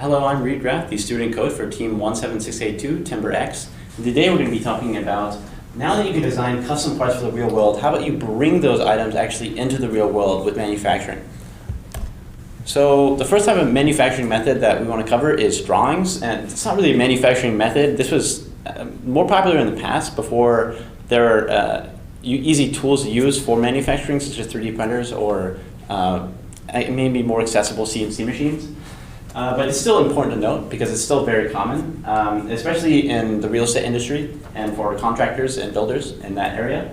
Hello, I'm Reed Graff, the student code for Team 17682, TimberX. And today we're going to be talking about, now that you can design custom parts for the real world, how about you bring those items actually into the real world with manufacturing? So the first type of manufacturing method that we want to cover is drawings, and it's not really a manufacturing method. This was more popular in the past before there were easy tools to use for manufacturing, such as 3D printers or maybe more accessible CNC machines. But it's still important to note because it's still very common, especially in the real estate industry and for contractors and builders in that area.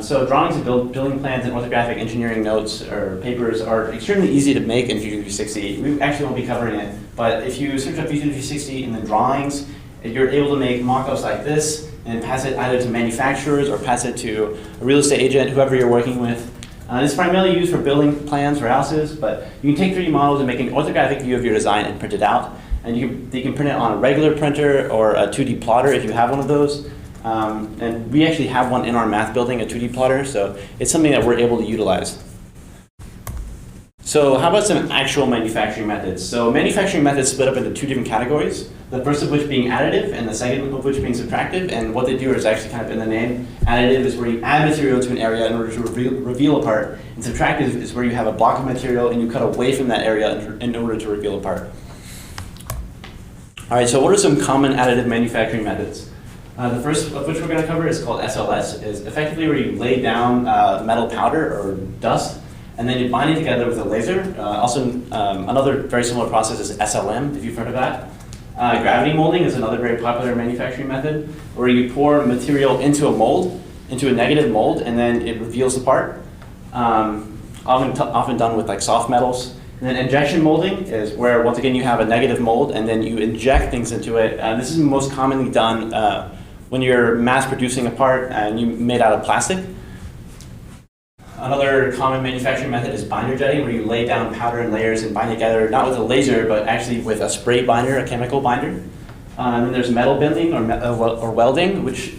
So drawings and building plans and orthographic engineering notes or papers are extremely easy to make in Fusion 360. We actually won't be covering it, but if you search up Fusion 360 in the drawings, you're able to make mock-ups like this and pass it either to manufacturers or pass it to a real estate agent, whoever you're working with. It's primarily used for building plans for houses, but you can take 3D models and make an orthographic view of your design and print it out. And you can print it on a regular printer or a 2D plotter if you have one of those. And we actually have one in our math building, a 2D plotter, so it's something that we're able to utilize. So how about some actual manufacturing methods? So manufacturing methods split up into two different categories, the first of which being additive and the second of which being subtractive. And what they do is actually kind of in the name. Additive is where you add material to an area in order to reveal a part, and subtractive is where you have a block of material and you cut away from that area in order to reveal a part. All right, so what are some common additive manufacturing methods? The first of which we're going to cover is called SLS, is effectively where you lay down metal powder or dust, and then you bind it together with a laser. Another very similar process is SLM, if you've heard of that. Gravity molding is another very popular manufacturing method, where you pour material into a mold, into a negative mold, and then it reveals the part. Often done with like soft metals. And then injection molding is where, once again, you have a negative mold, and then you inject things into it. This is most commonly done when you're mass producing a part and you made out of plastic. Another common manufacturing method is binder jetting, where you lay down powder in layers and bind together, not with a laser, but actually with a spray binder, a chemical binder. And then there's metal bending or welding, which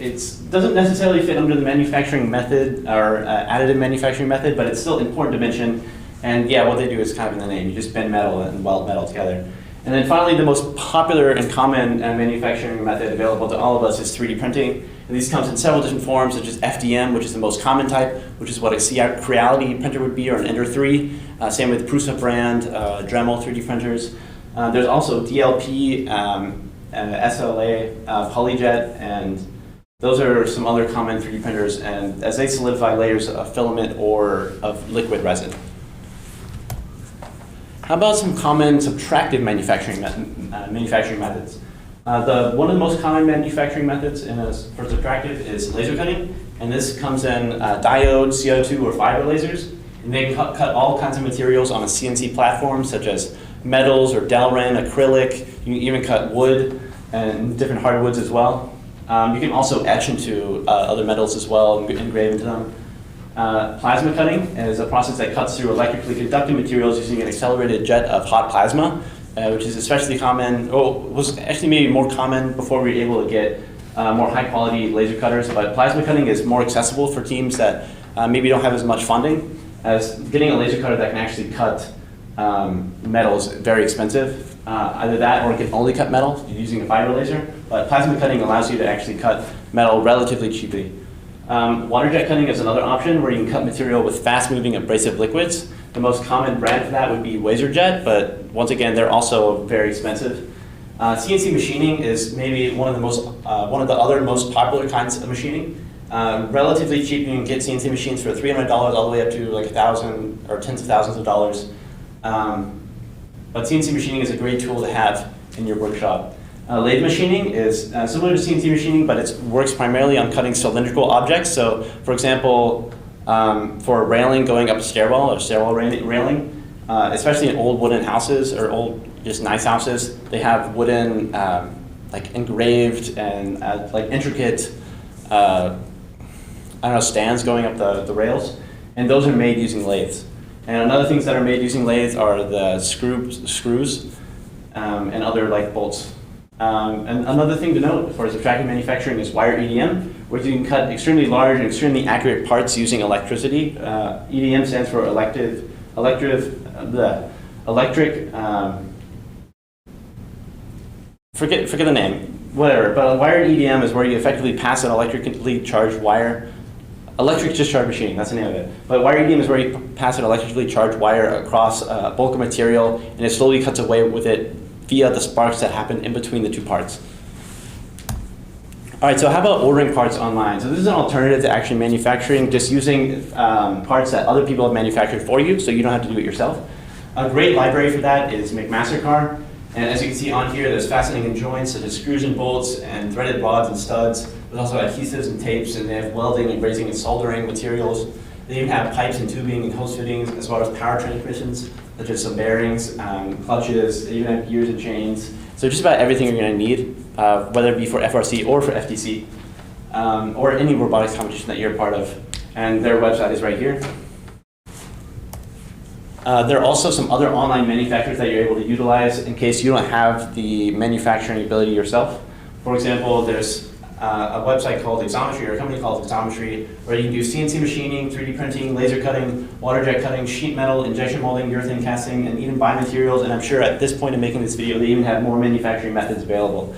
doesn't necessarily fit under the manufacturing method or additive manufacturing method, but it's still important to mention. And yeah, what they do is kind of in the name. You just bend metal and weld metal together. And then finally, the most popular and common manufacturing method available to all of us is 3D printing. And these comes in several different forms, such as FDM, which is the most common type, which is what a Creality printer would be, or an Ender 3. Same with Prusa brand, Dremel 3D printers. There's also DLP, SLA, PolyJet, and those are some other common 3D printers, and as they solidify layers of filament or of liquid resin. How about some common subtractive manufacturing methods? One of the most common manufacturing methods for subtractive is laser cutting, and this comes in diode, CO2, or fiber lasers. And they can cut all kinds of materials on a CNC platform, such as metals or Delrin, acrylic. You can even cut wood and different hardwoods as well. You can also etch into other metals as well and engrave into them. Plasma cutting is a process that cuts through electrically conductive materials using an accelerated jet of hot plasma, which is especially common, was actually maybe more common before we were able to get more high quality laser cutters, but plasma cutting is more accessible for teams that maybe don't have as much funding, as getting a laser cutter that can actually cut metal is very expensive. Either that or it can only cut metal using a fiber laser, but plasma cutting allows you to actually cut metal relatively cheaply. Water jet cutting is another option where you can cut material with fast-moving abrasive liquids. The most common brand for that would be Waserjet, but once again, they're also very expensive. CNC machining is maybe one of the other most popular kinds of machining. Relatively cheap, you can get CNC machines for $300 all the way up to like $1,000 or tens of thousands of dollars. But CNC machining is a great tool to have in your workshop. Lathe machining is similar to CNC machining, but it works primarily on cutting cylindrical objects. So, for example, for a railing going up a stairwell or stairwell railing, especially in old wooden houses or old just nice houses, they have wooden like engraved and like intricate stands going up the rails, and those are made using lathes. And other things that are made using lathes are the screws and other like bolts. And another thing to note for subtractive manufacturing is wire EDM, where you can cut extremely large and extremely accurate parts using electricity. EDM stands for electric forget the name, whatever, but a wired EDM is where you effectively pass an electrically charged wire. Electric discharge machining, that's the name of it. But wire EDM is where you pass an electrically charged wire across a bulk of material, and it slowly cuts away with it via the sparks that happen in between the two parts. All right, so how about ordering parts online? So this is an alternative to actually manufacturing, just using parts that other people have manufactured for you, so you don't have to do it yourself. A great library for that is McMaster-Carr. And as you can see on here, there's fastening and joints, such as screws and bolts, and threaded rods and studs. There's also adhesives and tapes, and they have welding and brazing and soldering materials. They even have pipes and tubing and hose fittings, as well as power transmissions, such as some bearings, clutches. They even have gears and chains. So just about everything you're going to need, whether it be for FRC or for FTC, or any robotics competition that you're a part of. And their website is right here. There are also some other online manufacturers that you're able to utilize in case you don't have the manufacturing ability yourself. For example, there's a website called Xometry, or a company called Xometry, where you can do CNC machining, 3D printing, laser cutting, water jet cutting, sheet metal, injection molding, urethane casting, and even biomaterials. And I'm sure at this point in making this video, they even have more manufacturing methods available.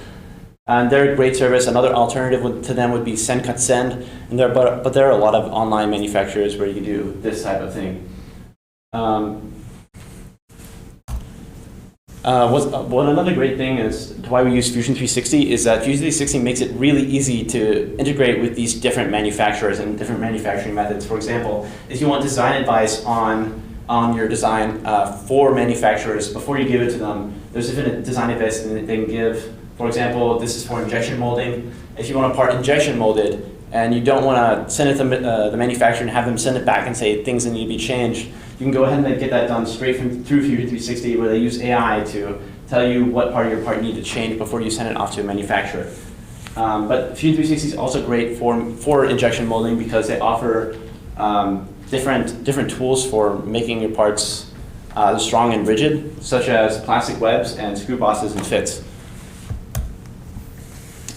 And they're a great service. Another alternative to them would be Send Cut Send. And but there are a lot of online manufacturers where you can do this type of thing. One another great thing is why we use Fusion 360 is that Fusion 360 makes it really easy to integrate with these different manufacturers and different manufacturing methods. For example, if you want design advice on your design for manufacturers before you give it to them, there's different design advice that they can give. For example, this is for injection molding. If you want a part injection molded and you don't want to send it to the manufacturer and have them send it back and say things that need to be changed, you can go ahead and get that done straight through Fusion 360, where they use AI to tell you what part of your part you need to change before you send it off to a manufacturer. But Fusion 360 is also great for injection molding because they offer different tools for making your parts strong and rigid, such as plastic webs and screw bosses and fits.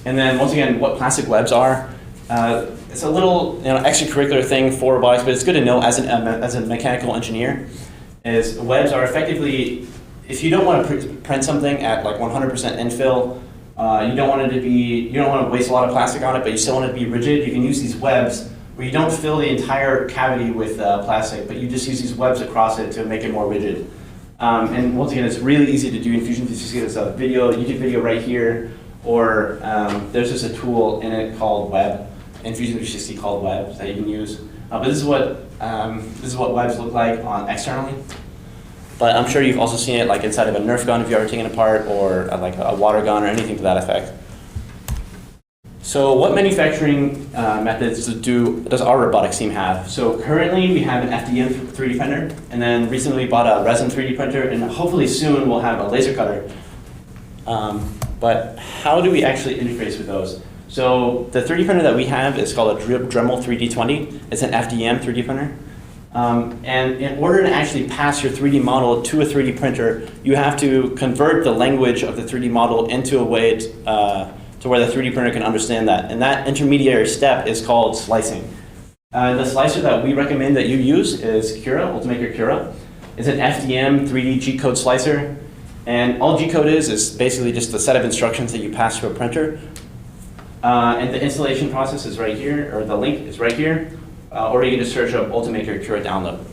And then once again, what plastic webs are. It's a little extracurricular thing for robotics, but it's good to know as a mechanical engineer. Is webs are effectively, if you don't want to print something at like 100% infill, you don't want to waste a lot of plastic on it, but you still want it to be rigid. You can use these webs where you don't fill the entire cavity with plastic, but you just use these webs across it to make it more rigid. And once again, it's really easy to do in Fusion 360. There's a YouTube video right here, or there's just a tool in it called Web. In Fusion 360 called Web that you can use. But this is what webs look like externally. But I'm sure you've also seen it like inside of a Nerf gun if you've ever taken it apart, or like a water gun or anything to that effect. So what manufacturing methods does our robotics team have? So currently we have an FDM 3D printer, and then recently we bought a resin 3D printer, and hopefully soon we'll have a laser cutter. But how do we actually interface with those? So the 3D printer that we have is called a Dremel 3D20. It's an FDM 3D printer. And in order to actually pass your 3D model to a 3D printer, you have to convert the language of the 3D model into a way to where the 3D printer can understand that. And that intermediary step is called slicing. The slicer that we recommend that you use is Cura, Ultimaker Cura. It's an FDM 3D G-code slicer. And all G-code is basically just a set of instructions that you pass to a printer. And the installation process is right here, or the link is right here, or you can just search up Ultimaker Cura download.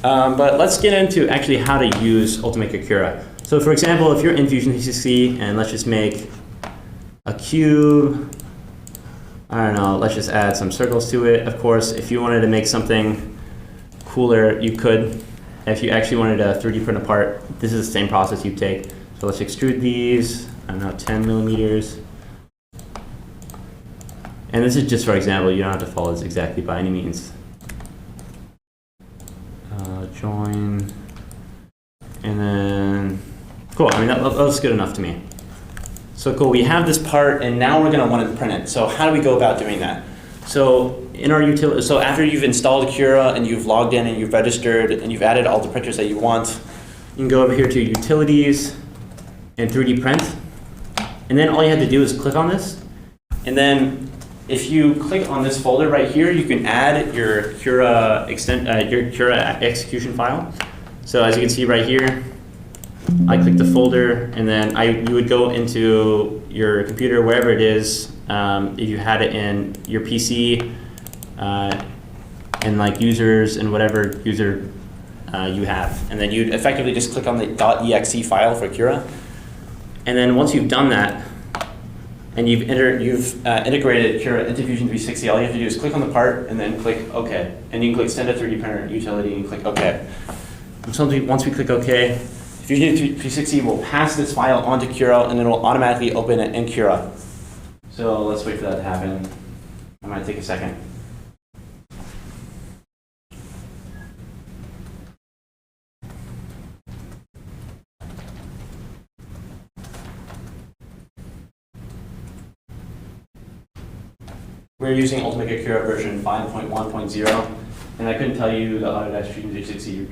But let's get into actually how to use Ultimaker Cura. So for example, if you're in Fusion 360 and let's just make a cube, I don't know, let's just add some circles to it. Of course, if you wanted to make something cooler, you could. If you actually wanted to 3D print a part, this is the same process you take. So let's extrude these. I don't know, 10 millimeters. And this is just for example, you don't have to follow this exactly by any means. Join, and then, cool, I mean, that looks good enough to me. So cool, we have this part, and now we're gonna want to print it. So how do we go about doing that? So in our utility, so after you've installed Cura and you've logged in and you've registered and you've added all the printers that you want, you can go over here to Utilities and 3D Print. And then all you have to do is click on this. And then if you click on this folder right here, you can add your Cura execution file. So as you can see right here, I click the folder, and then you would go into your computer, wherever it is, if you had it in your PC, and like users and whatever user you have. And then you'd effectively just click on the .exe file for Cura. And then once you've done that, and you've integrated Cura into Fusion 360, all you have to do is click on the part and then click OK. And you can click Send a 3D Printer Utility and click OK. And once we click OK, Fusion 360 will pass this file onto Cura, and it will automatically open it in Cura. So let's wait for that to happen. It might take a second. We're using Ultimate Cura version 5.1.0, and I couldn't tell you the Autodesk Fusion 360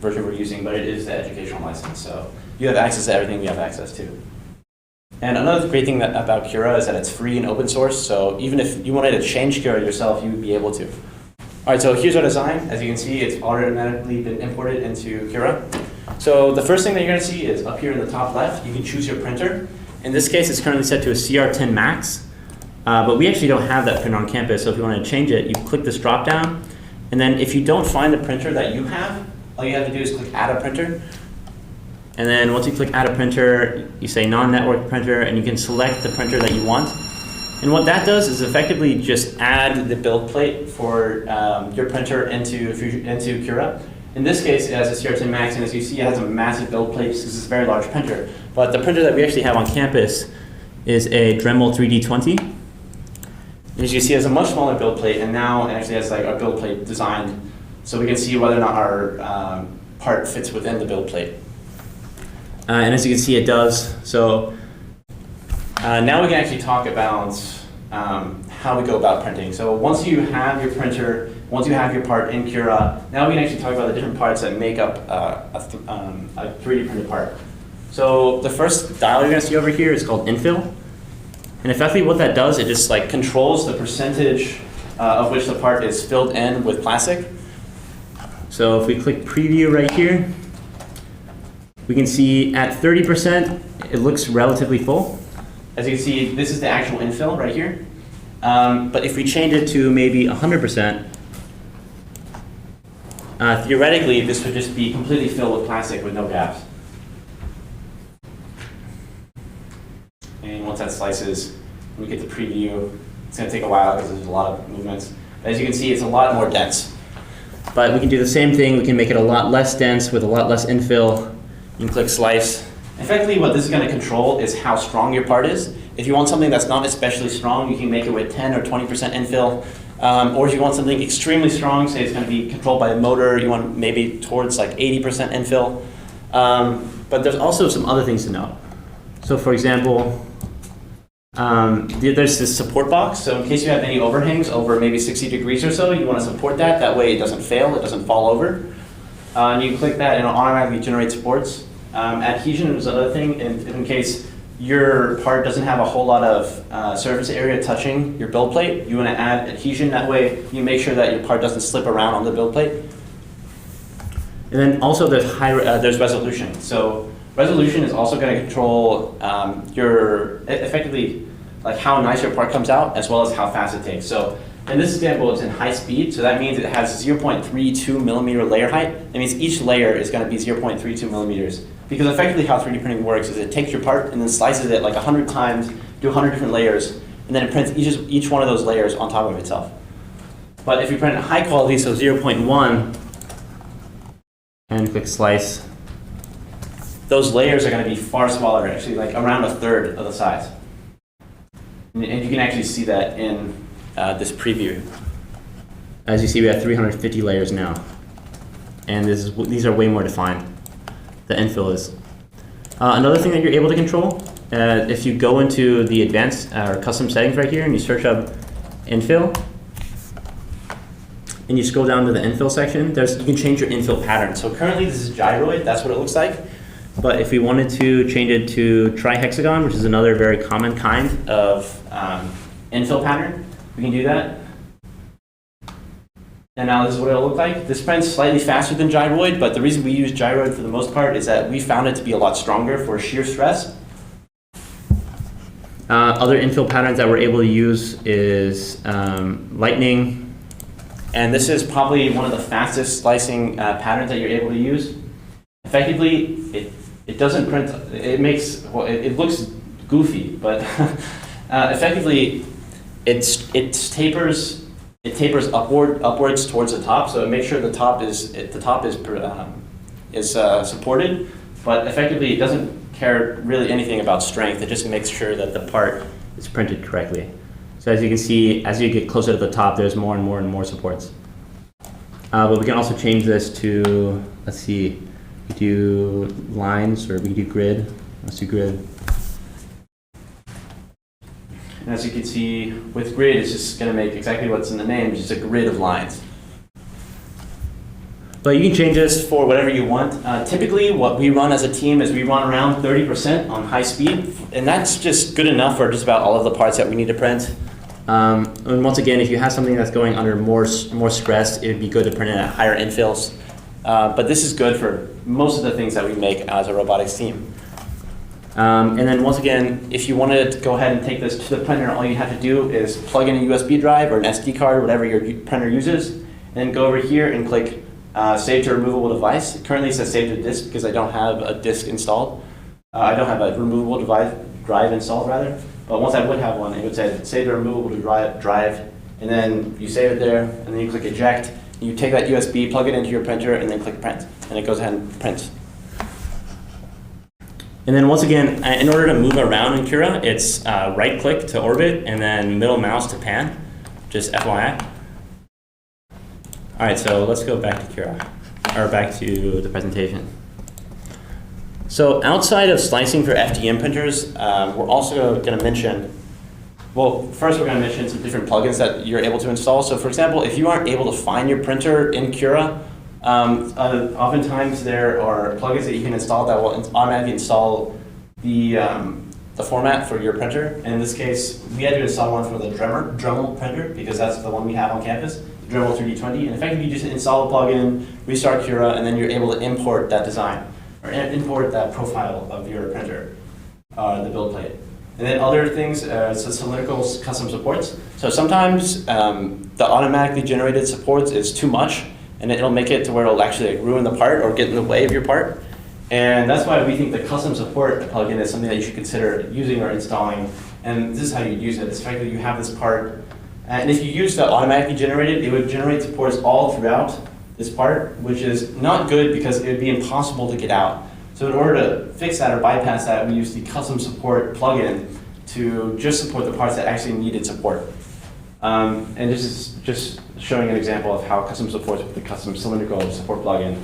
version we're using, but it is the educational license, so you have access to everything we have access to. And another great thing about Cura is that it's free and open source, so even if you wanted to change Cura yourself, you would be able to. All right, so here's our design. As you can see, it's automatically been imported into Cura. So the first thing that you're going to see is up here in the top left, you can choose your printer. In this case, it's currently set to a CR10 Max. But we actually don't have that printer on campus, so if you want to change it, you click this drop down, and then if you don't find the printer that you have, all you have to do is click Add a Printer. And then once you click Add a Printer, you say Non-Network Printer, and you can select the printer that you want. And what that does is effectively just add the build plate for your printer into Cura. In this case, it has a CR10 Max, and as you see, it has a massive build plate because it's a very large printer. But the printer that we actually have on campus is a Dremel 3D20. As you see, it has a much smaller build plate, and now it actually has like our build plate designed, so we can see whether or not our part fits within the build plate. And as you can see, it does. So now we can actually talk about how we go about printing. So once you have your printer, once you have your part in Cura, now we can actually talk about the different parts that make up a 3D printed part. So the first dial you're going to see over here is called infill. And effectively what that does, it just like controls the percentage of which the part is filled in with plastic. So if we click preview right here, we can see at 30%, it looks relatively full. As you can see, this is the actual infill right here. But if we change it to maybe 100%, theoretically, this would just be completely filled with plastic with no gaps. And once that slices, we get the preview. It's going to take a while because there's a lot of movements. But as you can see, it's a lot more dense. But we can do the same thing. We can make it a lot less dense with a lot less infill. You can click slice. Effectively, what this is going to control is how strong your part is. If you want something that's not especially strong, you can make it with 10 or 20% infill. Or if you want something extremely strong, say it's going to be controlled by a motor, you want maybe towards like 80% infill. But there's also some other things to know. So for example, there's this support box. So in case you have any overhangs over maybe 60 degrees or so, you want to support that. That way it doesn't fail, it doesn't fall over. And you click that and it'll automatically generate supports. Adhesion is another thing. In case your part doesn't have a whole lot of surface area touching your build plate, you want to add adhesion. That way you make sure that your part doesn't slip around on the build plate. And then also there's resolution. So resolution is also going to control effectively like how nice your part comes out as well as how fast it takes. So in this example, it's in high speed, so that means it has 0.32 millimeter layer height. That means each layer is going to be 0.32 millimeters. Because effectively how 3D printing works is it takes your part and then slices it like 100 times, do 100 different layers, and then it prints each one of those layers on top of itself. But if you print it high quality, so 0.1, and click slice, those layers are going to be far smaller, actually like around a third of the size. And you can actually see that in this preview. As you see, we have 350 layers now. And these are way more defined. The infill is. Another thing that you're able to control, if you go into the advanced or custom settings right here and you search up infill, and you scroll down to the infill section, you can change your infill pattern. So currently this is gyroid, that's what it looks like. But if we wanted to change it to trihexagon, which is another very common kind of infill pattern, we can do that. And now this is what it'll look like. This print's slightly faster than gyroid, but the reason we use gyroid for the most part is that we found it to be a lot stronger for shear stress. Other infill patterns that we're able to use is lightning. And this is probably one of the fastest slicing patterns that you're able to use. Effectively, it doesn't print, it makes, well, it looks goofy, but effectively, it tapers upwards towards the top, so it makes sure the top is supported. But effectively, it doesn't care really anything about strength. It just makes sure that the part is printed correctly. So as you can see, as you get closer to the top, there's more and more and more supports. But we can also change this to, let's see, we do lines or we do grid. Let's do grid. And as you can see, with grid, it's just going to make exactly what's in the name, just a grid of lines. But you can change this for whatever you want. Typically, what we run as a team is we run around 30% on high speed, and that's just good enough for just about all of the parts that we need to print. And once again, if you have something that's going under more stress, it would be good to print it at higher infills. But this is good for most of the things that we make as a robotics team. And then once again, if you wanted to go ahead and take this to the printer, all you have to do is plug in a USB drive or an SD card, whatever your printer uses, and then go over here and click Save to Removable Device. It currently says Save to Disk because I don't have a disk installed. I don't have a removable drive installed, rather. But once I would have one, it would say Save to Removable Drive, and then you save it there, and then you click Eject. You take that USB, plug it into your printer, and then click Print, and it goes ahead and prints. And then once again, in order to move around in Cura, it's right-click to orbit, and then middle mouse to pan, just FYI. All right, so let's go back to Cura, or back to the presentation. So outside of slicing for FDM printers, we're also going to mention, well, first we're going to mention some different plugins that you're able to install. So for example, if you aren't able to find your printer in Cura, oftentimes there are plugins that you can install that will automatically install the format for your printer. And in this case, we had to install one for the Dremel printer because that's the one we have on campus, the Dremel 3D20. And effectively, you just install a plugin, restart Cura, and then you're able to import that design or import that profile of your printer, the build plate. And then other things, so cylindrical custom supports. So sometimes the automatically generated supports is too much, and it'll make it to where it'll actually ruin the part or get in the way of your part. And that's why we think the custom support plugin is something that you should consider using or installing. And this is how you use it. It's effectively you have this part, and if you use the automatically generated, it would generate supports all throughout this part, which is not good because it would be impossible to get out. So in order to fix that or bypass that, we use the custom support plugin to just support the parts that actually needed support. And this is just showing an example of how custom supports with the custom cylindrical support plugin.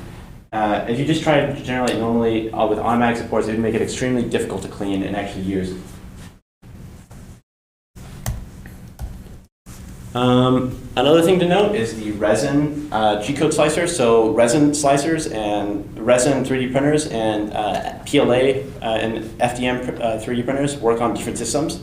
If you just try to generate normally with automatic supports, it would make it extremely difficult to clean and actually use. Another thing to note is the resin G-code slicer. So resin slicers and resin 3D printers and PLA and FDM 3D printers work on different systems.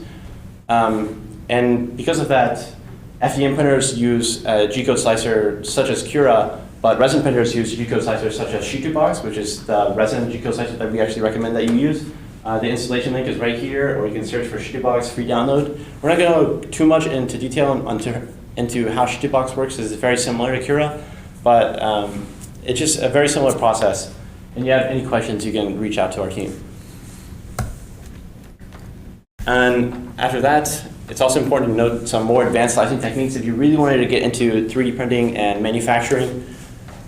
And because of that, FDM printers use G-code slicer such as Cura, but resin printers use G-code slicers such as Shitubox, which is the resin G-code slicer that we actually recommend that you use. The installation link is right here, or you can search for Shitubox free download. We're not going to go too much into detail into how Shitubox works. It's very similar to Cura, but it's just a very similar process. And if you have any questions, you can reach out to our team. And after that, it's also important to note some more advanced slicing techniques. If you really wanted to get into 3D printing and manufacturing,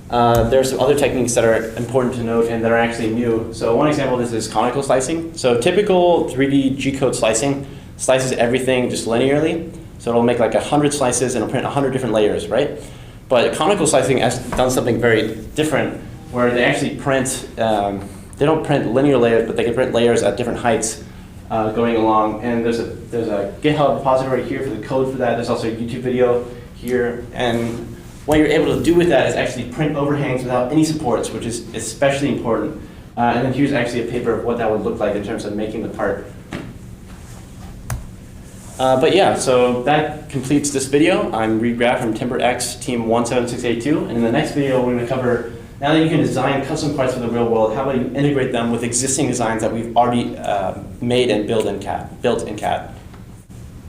there are some other techniques that are important to note and that are actually new. So one example of this is conical slicing. So typical 3D G-code slicing slices everything just linearly. So it'll make like 100 slices and it'll print 100 different layers, right? But conical slicing has done something very different where they actually print, they don't print linear layers, but they can print layers at different heights going along. And there's a GitHub repository here for the code for that. There's also a YouTube video here. And what you're able to do with that is actually print overhangs without any supports, which is especially important. And then here's actually a paper of what that would look like in terms of making the part. But yeah, so that completes this video. I'm Reed Graff from TimberX team 17682, and in the next video we're going to cover, now that you can design custom parts for the real world, how about you integrate them with existing designs that we've already made and built in CAD.